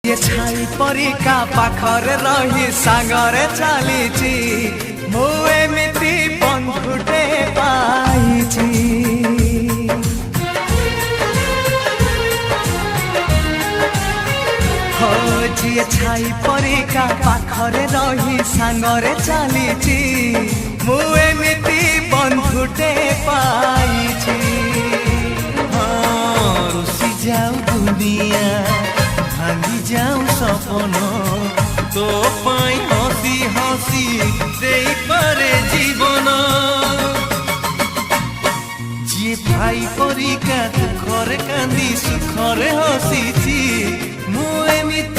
ये छाई परिका पाखरे रही सांगरे चलीची मु एमिति बंधुटे पाइची हो जी छाई परिका पाखरे रही सांगरे चलीची मु एमिति बंधुटे पाइची रुसी जाऊ दुनिया भांगी जाऊ सपन तो पाई हसी हसी देई पारे जीवन जी भाई परिका दुखरे कांदी सुखरे हसीची मु एमिति